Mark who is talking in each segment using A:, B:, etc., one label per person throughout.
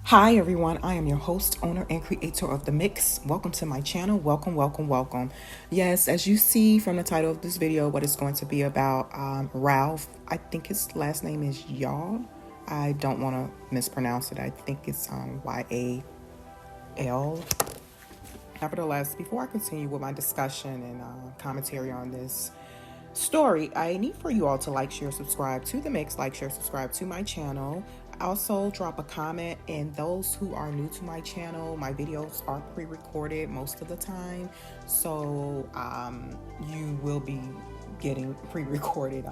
A: Hi everyone, I am your host, owner, and creator of The Mix. Welcome to my channel. Welcome. Yes, as you see from the title of this video, what it's going to be about, Ralph, I think his last name is YARL. I don't want to mispronounce it. I think it's YAL. Nevertheless, before I continue with my discussion and commentary on this story, I need for you all to like, share, subscribe to The Mix, like, share, subscribe to my channel. Also drop a comment, and those who are new to my channel, my videos are pre-recorded most of the time, so you will be getting pre-recorded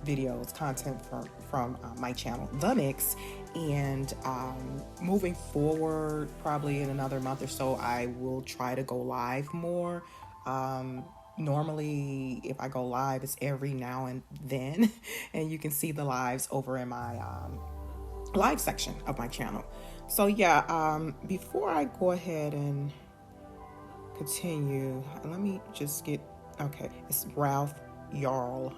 A: videos, content from my channel, The Mix. And moving forward, probably in another month or so, I will try to go live more. Normally, if I go live, it's every now and then, and you can see the lives over in my live section of my channel. So yeah, before I go ahead and continue, let me just get, okay, it's Ralph YARL,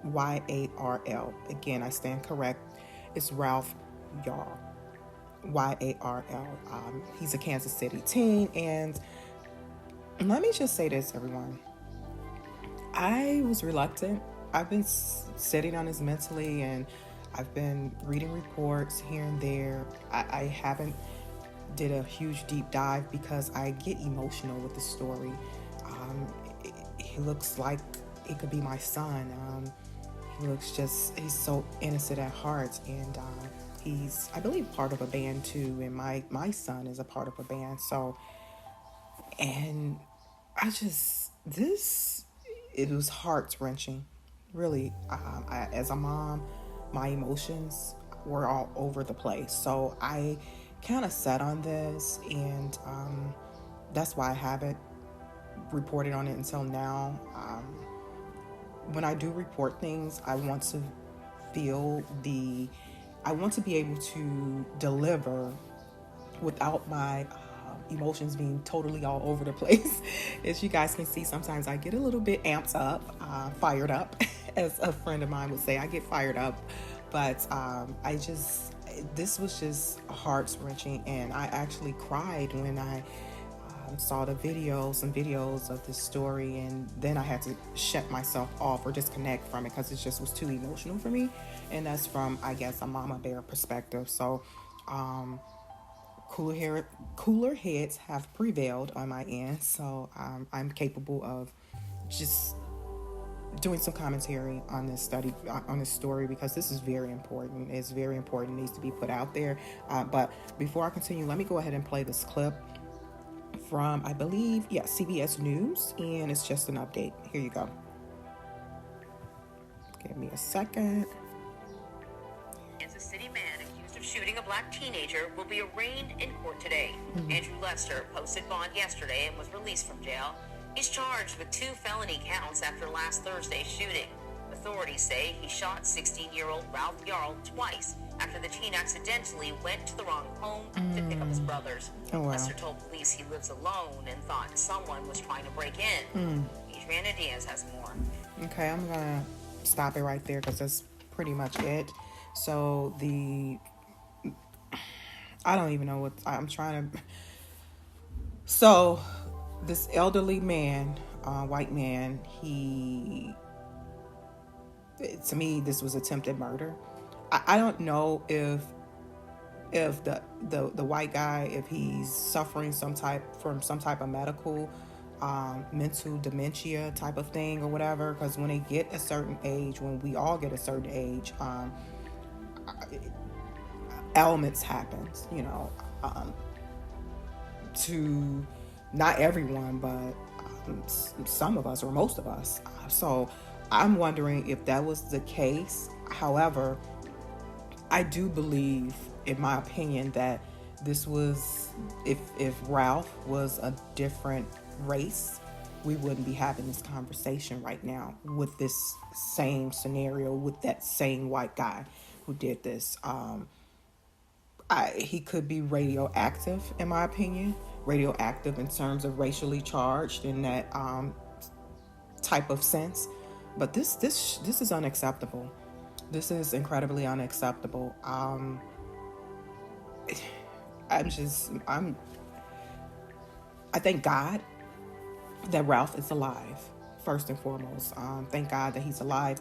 A: YARL. Again, I stand correct. It's Ralph YARL, YARL. He's a Kansas City teen, and let me just say this, everyone. I was reluctant. I've been sitting on this mentally, and I've been reading reports here and there. I haven't did a huge deep dive because I get emotional with the story. He looks like it could be my son. He's so innocent at heart, and he's, I believe, part of a band too, and my son is a part of a band. So, and it was heart-wrenching, really. As a mom, my emotions were all over the place. So I kind of sat on this, and that's why I haven't reported on it until now. When I do report things, I want to be able to deliver without my emotions being totally all over the place. As you guys can see, sometimes I get a little bit amped up, fired up, as a friend of mine would say. I get fired up, but this was just heart-wrenching, and I actually cried when I saw some videos of this story, and then I had to shut myself off or disconnect from it because it just was too emotional for me. And that's from, I guess, a mama bear perspective. So cooler heads have prevailed on my end, so I'm capable of just doing some commentary on this story, because this is very important. It's very important. It needs to be put out there. But before I continue, let me go ahead and play this clip from, I believe, CBS News, and it's just an update. Here you go. Give me a second.
B: Kansas City man accused of shooting a black teenager will be arraigned in court today. Andrew Lester posted bond yesterday and was released from jail. He's charged with 2 felony counts after last Thursday's shooting. Authorities say he shot 16-year-old Ralph YARL twice after the teen accidentally went to the wrong home to pick up his brothers.
A: Oh, wow.
B: Lester told police he lives alone and thought someone was trying to break in. Adriana Diaz has more.
A: Okay, I'm gonna stop it right there because that's pretty much it. So I don't even know what I'm trying to. So this elderly man, white man, to me, this was attempted murder. I don't know if the white guy, if he's suffering from some type of medical mental dementia type of thing or whatever, because when they get a certain age, when we all get a certain age, ailments happen, to not everyone, but some of us, or most of us. So I'm wondering if that was the case. However, I do believe, in my opinion, that this was, if Ralph was a different race, we wouldn't be having this conversation right now with this same scenario, with that same white guy who did this. He could be radioactive, in my opinion, radioactive in terms of racially charged in that type of sense. But this is unacceptable. This is incredibly unacceptable. I thank God that Ralph is alive, first and foremost. Thank God that he's alive.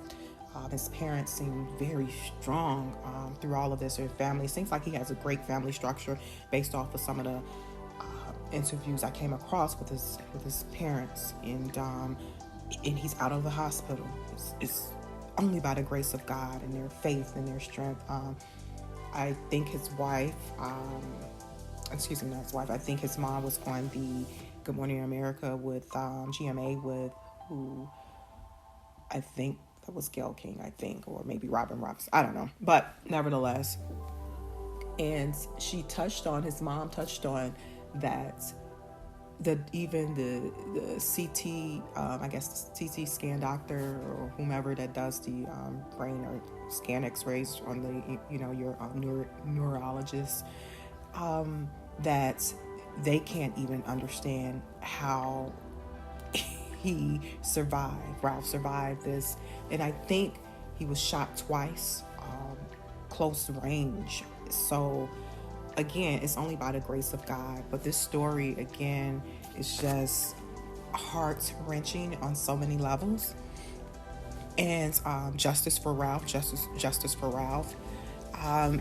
A: His parents seem very strong through all of this. Their family seems like he has a great family structure based off of some of the interviews I came across with his parents, and he's out of the hospital. It's only by the grace of God and their faith and their strength. I think his wife, excuse me, not his wife. I think his mom was on the Good Morning America with GMA with who I think that was Gayle King, I think, or maybe Robin Robinson. I don't know, but nevertheless, and his mom touched on that even the CT, I guess the CT scan doctor or whomever that does the brain or scan X-rays on the your neurologist, that they can't even understand how Ralph survived this. And I think he was shot twice, close range. So again, it's only by the grace of God. But this story, again, is just heart-wrenching on so many levels. And justice for Ralph.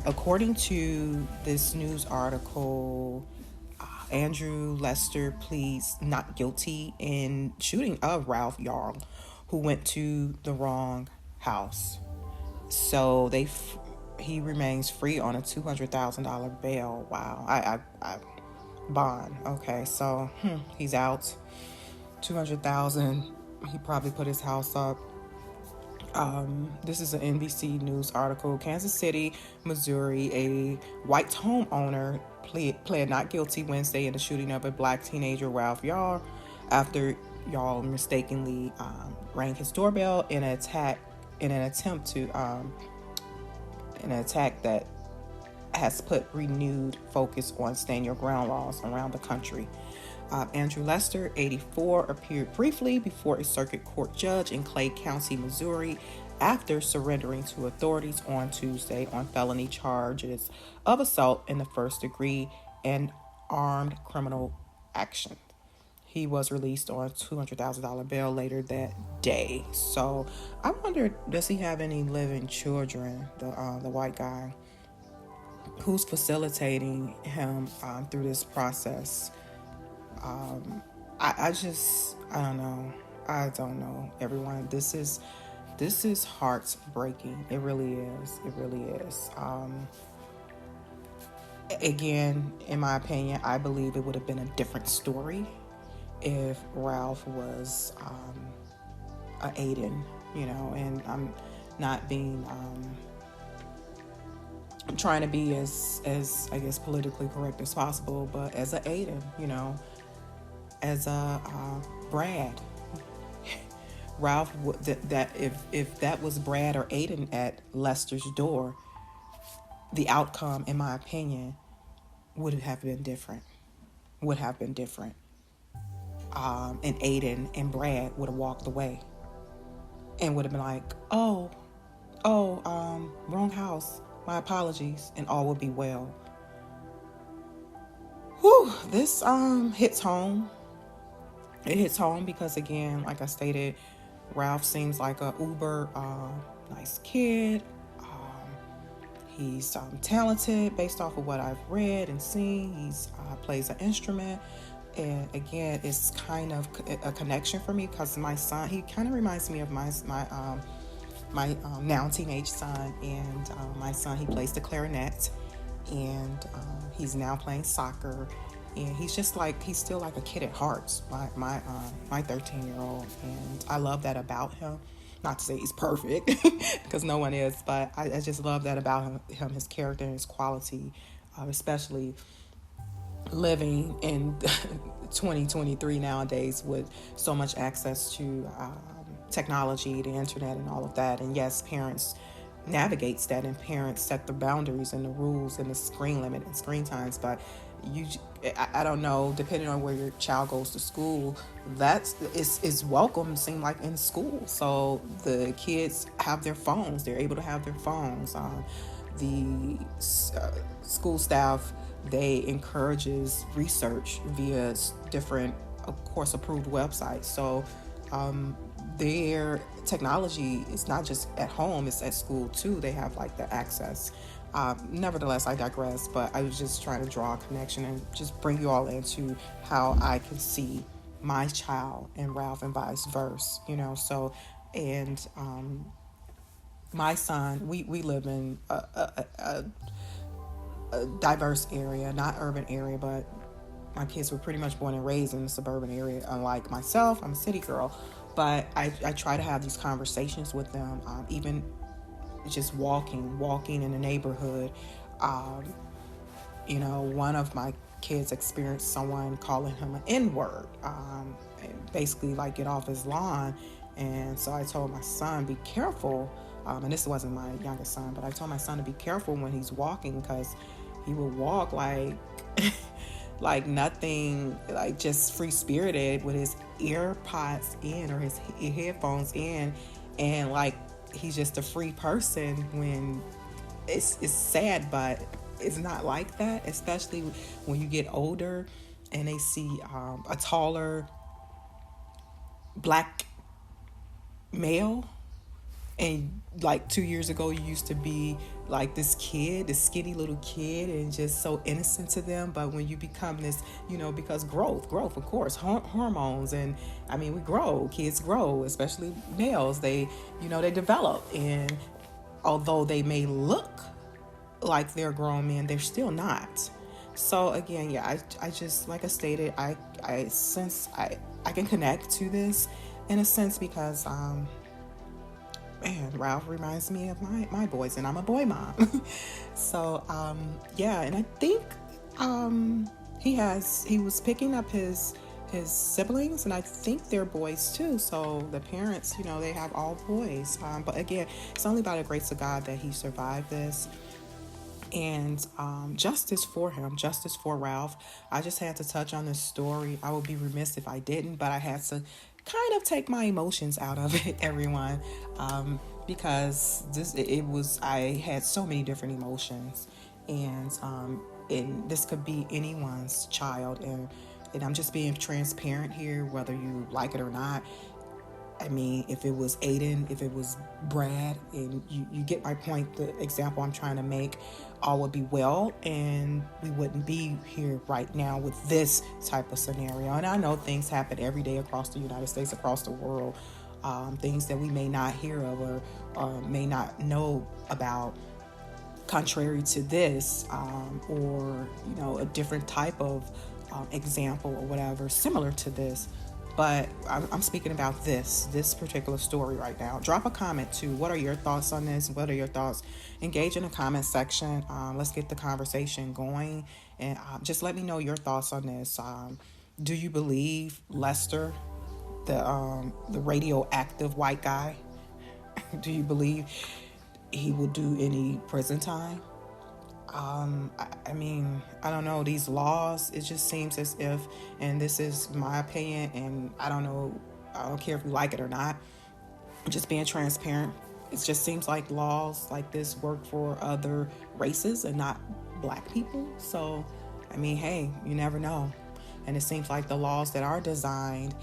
A: According to this news article, Andrew Lester pleads not guilty in shooting of Ralph YARL, who went to the wrong house. So he remains free on a $200,000 bail. Wow. I bond. Okay, so he's out. $200,000. He probably put his house up. This is an NBC News article. Kansas City, Missouri, a white homeowner pled not guilty Wednesday in the shooting of a black teenager, Ralph YARL, after YARL mistakenly rang his doorbell in an attack that has put renewed focus on stand your ground laws around the country. Andrew Lester, 84, appeared briefly before a circuit court judge in Clay County, Missouri, after surrendering to authorities on Tuesday on felony charges of assault in the first degree and armed criminal action. He was released on a $200,000 bail later that day. So I wonder, does he have any living children, the white guy who's facilitating him through this process? I don't know, everyone. This is heartbreaking. It really is. Again, in my opinion, I believe it would have been a different story if Ralph was a Aiden, and I'm not being I'm trying to be as I guess politically correct as possible, but as a Aiden, as a Brad, Ralph, that if that was Brad or Aiden at Lester's door, the outcome, in my opinion, would have been different. And Aiden and Brad would have walked away and would have been like, wrong house, my apologies, and all would be well. Whew, this hits home. It hits home because, again, like I stated, Ralph seems like a uber nice kid. He's talented based off of what I've read and seen. He's plays an instrument. And again, it's kind of a connection for me because my son, he kind of reminds me of my now teenage son. And my son, he plays the clarinet, and he's now playing soccer. And he's still like a kid at heart, my 13-year-old. And I love that about him. Not to say he's perfect, because no one is, but I just love that about him, his character and his quality, especially living in 2023 nowadays with so much access to technology, the internet, and all of that. And yes, parents navigates that, and parents set the boundaries and the rules and the screen limit and screen times. But I don't know, depending on where your child goes to school, that is welcome, seem like, in school. So the kids have their phones, they're able to have their phones. The school staff they encourages research via different, of course, approved websites. So their technology is not just at home, it's at school too. They have like the access. Nevertheless, I digress, but I was just trying to draw a connection and just bring you all into how I can see my child and Ralph and vice versa, So, and my son, we live in a diverse area, not urban area, but my kids were pretty much born and raised in the suburban area. Unlike myself, I'm a city girl, but I try to have these conversations with them, even just walking in the neighborhood. One of my kids experienced someone calling him an N-word, and basically like get off his lawn. And so I told my son, be careful. And this wasn't my youngest son, but I told my son to be careful when he's walking, because he will walk like like nothing, like just free spirited with his ear pods in or his headphones in, and like he's just a free person. When it's sad, but it's not like that, especially when you get older and they see a taller black male. And like 2 years ago, you used to be like this skinny little kid, and just so innocent to them. But when you become this, because growth, of course, hormones, and I mean, kids grow, especially males. They develop, and although they may look like they're grown men, they're still not. So again, yeah, I just, like I stated, I sense I can connect to this in a sense, because man, Ralph reminds me of my boys, and I'm a boy mom. So, yeah, and I think he was picking up his siblings, and I think they're boys too. So the parents, they have all boys. But again, it's only by the grace of God that he survived this. And justice for him, justice for Ralph. I just had to touch on this story. I would be remiss if I didn't, but I had to kind of take my emotions out of it, everyone, because I had so many different emotions, and this could be anyone's child, and I'm just being transparent here, whether you like it or not. I mean, if it was Aiden, if it was Brad, and you get my point, the example I'm trying to make, all would be well, and we wouldn't be here right now with this type of scenario. And I know things happen every day across the United States, across the world, things that we may not hear of or may not know about, contrary to this, or, a different type of example or whatever, similar to this. But I'm speaking about this particular story right now. Drop a comment too. What are your thoughts on this? What are your thoughts? Engage in the comment section. Let's get the conversation going. And just let me know your thoughts on this. Do you believe Lester, the radioactive white guy, do you believe he will do any prison time? I mean, I don't know, these laws, it just seems as if, and this is my opinion, and I don't care if you like it or not, just being transparent, it just seems like laws like this work for other races and not black people. So, I mean, hey, you never know. And it seems like the laws that are designed,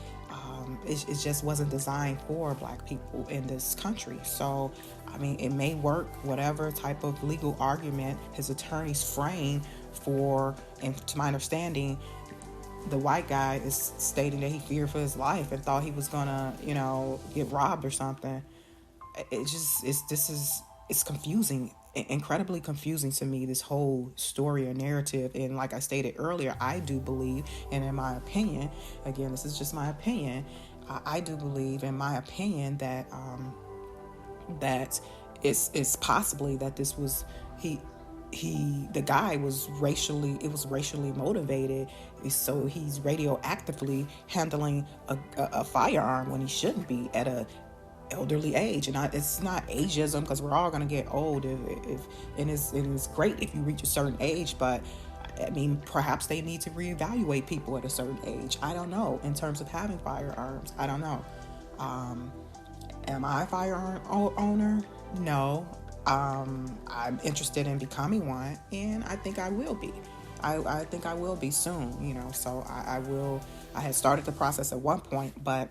A: it just wasn't designed for black people in this country. So, I mean, it may work, whatever type of legal argument his attorneys frame for, and to my understanding, the white guy is stating that he feared for his life and thought he was gonna, get robbed or something. It's confusing, incredibly confusing to me, this whole story or narrative. And like I stated earlier, I do believe, and in my opinion, again, this is just my opinion, I do believe, in my opinion, that that it's possibly that this was the guy was racially motivated, so he's radioactively handling a firearm when he shouldn't be at a elderly age. And it's not ageism, because we're all going to get old, if and it's great if you reach a certain age, but I mean, perhaps they need to reevaluate people at a certain age. I don't know, in terms of having firearms. I don't know. Am I a firearm owner? No. I'm interested in becoming one, and I think I will be. I think I will be soon, so I will. I had started the process at one point, but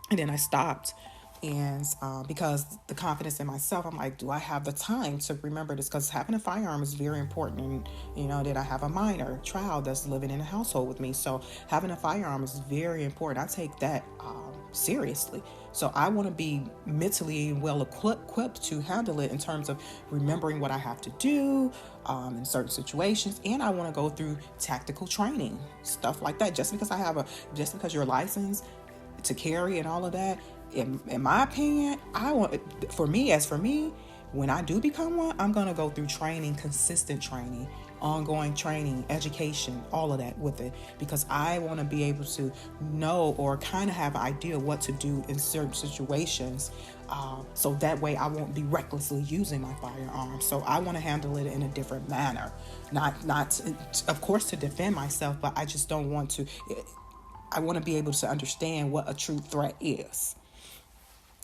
A: and then I stopped. And because the confidence in myself, I'm like, do I have the time to remember this? Because having a firearm is very important. And, that I have a minor child that's living in a household with me. So having a firearm is very important. I take that seriously. So I want to be mentally well equipped to handle it in terms of remembering what I have to do in certain situations. And I want to go through tactical training, stuff like that. Just because you're licensed to carry and all of that, in my opinion, for me, when I do become one, I'm going to go through training, consistent training, ongoing training, education, all of that with it, because I want to be able to know or kind of have an idea of what to do in certain situations, so that way I won't be recklessly using my firearm. So I want to handle it in a different manner, not of course to defend myself, but I just don't want to. I want to be able to understand what a true threat is.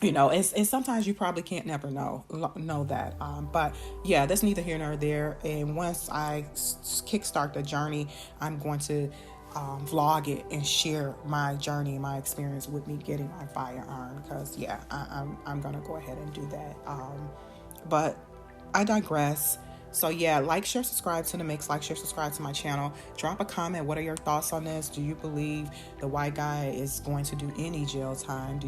A: And sometimes you probably can't never know that. But yeah, that's neither here nor there. And once I kickstart the journey, I'm going to vlog it and share my journey, my experience with me getting my firearm. Because yeah, I'm gonna go ahead and do that. But I digress. So yeah, like, share, subscribe to the mix. Like, share, subscribe to my channel. Drop a comment. What are your thoughts on this? Do you believe the white guy is going to do any jail time?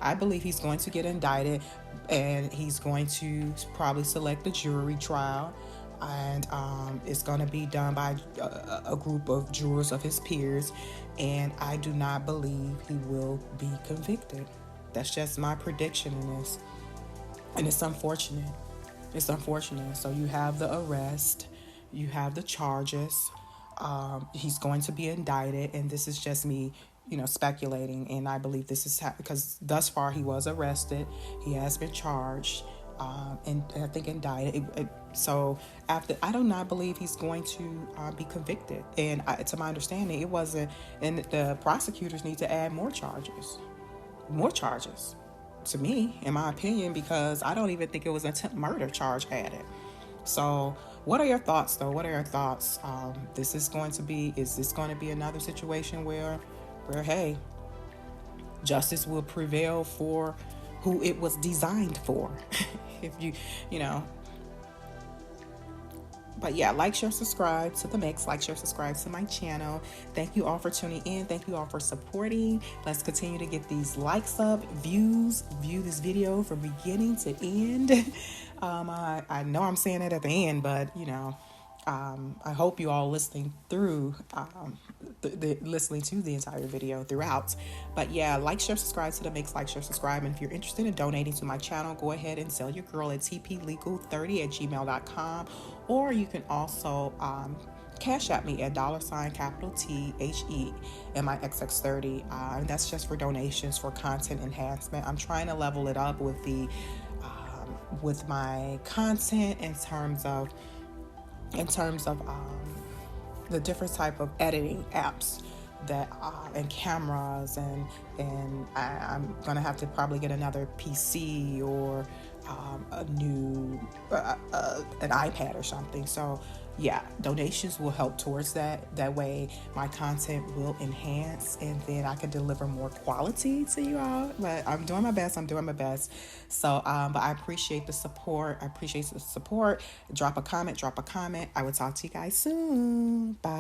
A: I believe he's going to get indicted, and he's going to probably select a jury trial, and it's going to be done by a group of jurors of his peers, and I do not believe he will be convicted. That's just my prediction in this, and it's unfortunate. It's unfortunate. So you have the arrest, you have the charges. He's going to be indicted, and this is just me, speculating. And I believe this is because thus far he was arrested, he has been charged, and I think indicted. So after, I do not believe he's going to be convicted. And to my understanding, it wasn't. And the prosecutors need to add more charges. To me, in my opinion, because I don't even think it was an attempt murder charge added. So what are your thoughts, though? What are your thoughts? Is this going to be another situation where hey, justice will prevail for who it was designed for? If you know But yeah, like, share, subscribe to the mix. Like, share, subscribe to my channel. Thank you all for tuning in. Thank you all for supporting. Let's continue to get these likes up, view this video from beginning to end. I know I'm saying it at the end, but I hope you all listening through, listening to the entire video throughout. But yeah, like, share, subscribe to the mix. Like, share, subscribe. And if you're interested in donating to my channel, go ahead and sell your girl at tplegal30@gmail.com. Or you can also cash at me at $THEMIXX30. And that's just for donations, for content enhancement. I'm trying to level it up with my content in terms of the different type of editing apps that and cameras, and I'm gonna have to probably get another PC or a new an iPad or something. So yeah, donations will help towards that. That way my content will enhance, and then I can deliver more quality to you all. But I'm doing my best. So but I appreciate the support. Drop a comment. I will talk to you guys soon. Bye.